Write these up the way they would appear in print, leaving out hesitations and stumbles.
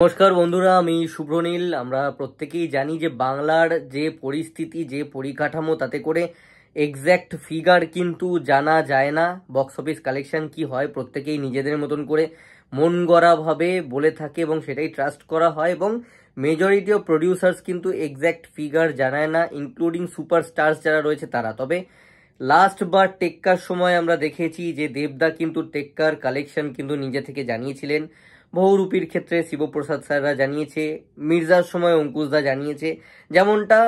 নমস্কার বন্ধুরা, আমি শুভ্রনীল। আমরা প্রত্যেকেই জানি যে বাংলার যে পরিস্থিতি, যে পরিকাঠামো, তাতে করে এক্স্যাক্ট ফিগার কিন্তু জানা যায় না। বক্স অফিস কালেকশন কি হয় প্রত্যেকেই নিজেদের মতন করে মন গড়াভাবে বলে থাকে এবং সেটাই ট্রাস্ট করা হয়, এবং মেজরিটি অফ প্রডিউসার্স কিন্তু এক্স্যাক্ট ফিগার জানায় না, ইনক্লুডিং সুপারস্টার্স যারা রয়েছে তারা। তবে লাস্ট বার টেক্কার সময় আমরা দেখেছি যে দেবদা কিন্তু টেক্কার কালেকশন কিন্তু নিজে থেকে জানিয়েছিলেন। বহুরূপীর ক্ষেত্রে শিবপ্রসাদ স্যাররা জানিয়েছে, মির্জার সময় অঙ্কুশদা জানিয়েছে, যেমনটা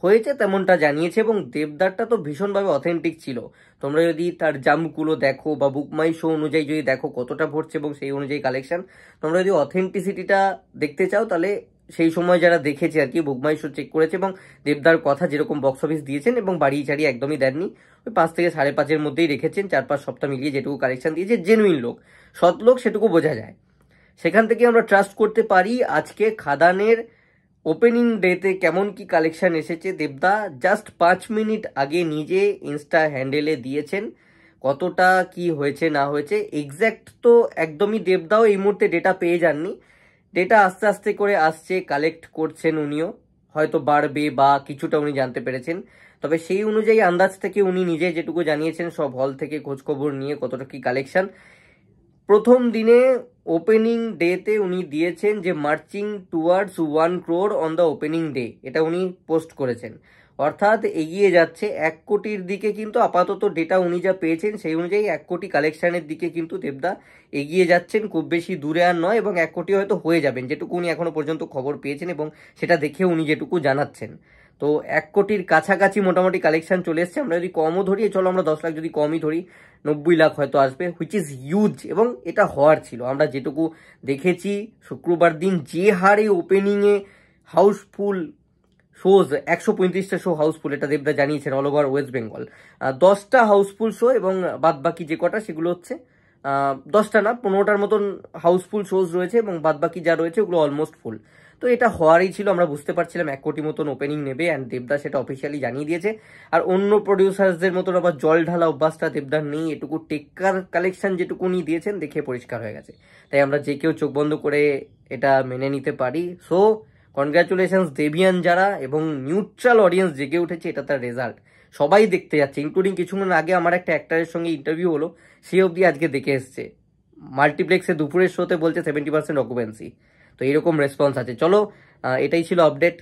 হয়েছে তেমনটা জানিয়েছে। এবং দেবদারটা তো ভীষণভাবে অথেন্টিক ছিল। তোমরা যদি তার জাম্পগুলো দেখো বা বুকমাই শো অনুযায়ী যদি দেখো কতটা ভরছে এবং সেই অনুযায়ী কালেকশন, তোমরা যদি অথেন্টিসিটিটা দেখতে চাও তাহলে সেই সময় যারা দেখেছে আর কি, বুকমাই শো চেক করেছে এবং দেবদার কথা যেরকম বক্স অফিস দিয়েছেন এবং বাড়িয়ে চাড়িয়ে একদমই দেননি, ওই 5 থেকে 5.5-এর মধ্যেই রেখেছেন। 4-5 সপ্তাহ মিলিয়ে যেটুকু কালেকশন দিয়েছে, জেনুইন লোক, সৎ লোক, সেটুকু বোঝা যায়। সেখান থেকে আমরা ট্রাস্ট করতে পারি। আজকে খাদানের ওপেনিং ডেতে কেমন কি কালেকশন এসেছে, দেবদা জাস্ট 5 মিনিট আগে নিজে ইনস্টা হ্যান্ডেলে দিয়েছেন। কতটা কি হয়েছে না হয়েছে এক্স্যাক্ট তো একদমই দেবদাও এই মুহূর্তে ডেটা পেয়ে যাননি। ডেটা আস্তে আস্তে করে আসছে, কালেক্ট করছেন উনিও, হয়তো বাড়বে বা কিছুটা উনি জানতে পেরেছেন। তবে সেই অনুযায়ী আন্দাজ থেকে উনি নিজে যেটুকু জানিয়েছেন, সব হল থেকে খোঁজখবর নিয়ে কতটা কি কালেকশন, প্রথম দিনে ওপেনিং ডেতে উনি দিয়েছেন যে marching towards 1 crore on the opening day, এটা উনি পোস্ট করেছেন। অর্থাৎ এগিয়ে যাচ্ছে 1 কোটির দিকে। কিন্তু আপাতত ডেটা উনি যা পেয়েছেন সেই অনুযায়ী 1 কোটি কালেকশনের দিকে কিন্তু দেবদা এগিয়ে যাচ্ছেন, খুব বেশি দূরে আর নয়, এবং 1 কোটি হয়তো হয়ে যাবেন, যেটুকু উনি এখনো পর্যন্ত খবর পেয়েছেন এবং সেটা দেখে উনি যেটুকু জানাচ্ছেন। তো 1 কোটির কাছাকাছি মোটামুটি কালেকশন চলে এসছে। আমরা যদি কমও ধরি, চলো আমরা 10 লাখ যদি কমই ধরি, 90 লাখ হয়তো আসবে, হুইচ ইজ হিউজ, এবং এটা হওয়ার ছিল। আমরা যেটুকু দেখেছি শুক্রবার দিন যে হারে ওপেনিংয়ে হাউসফুল শোজ, 135টা শো হাউসফুল, এটা দেবদা জানিয়েছেন অল ওভার ওয়েস্ট বেঙ্গল। 10টা হাউসফুল শো এবং বাদ বাকি যে কটা সেগুলো হচ্ছে 10টা না 15টার মতন হাউসফুল শোজ রয়েছে, এবং বাদ বাকি যা রয়েছে ওগুলো অলমোস্ট ফুল। তো এটা হওয়ারই ছিল, আমরা বুঝতে পারছিলাম 1 কোটি মতন ওপেনিং নেবে, অ্যান্ড দেবদা সেটা অফিসিয়ালি জানিয়ে দিয়েছে। আর অন্য প্রডিউসার্সদের মতন আবার জল ঢালা অভ্যাসটা দেবদার নেই। এটুকু টেক্কার কালেকশন যেটুকু উনি দিয়েছেন দেখে পরিষ্কার হয়ে গেছে, তাই আমরা যে কেউ চোখ বন্ধ করে এটা মেনে নিতে পারি। সো কনগ্রাচুলেশনস দেবিয়ান যারা, এবং নিউট্রাল অডিয়েন্স জেগে উঠেছে, এটা তার রেজাল্ট। সবাই দেখতে যাচ্ছে, ইনক্লুডিং কিছুক্ষণ আগে আমার একটা অ্যাক্টারের সঙ্গে ইন্টারভিউ হলো, সে অবধি আজকে দেখে এসছে। মাল্টিপ্লেক্সে দুপুরের শোতে বলছে 70% অকুপেন্সি। তো এরকম রেসপন্স আছে। চলো, এটাই ছিল আপডেট।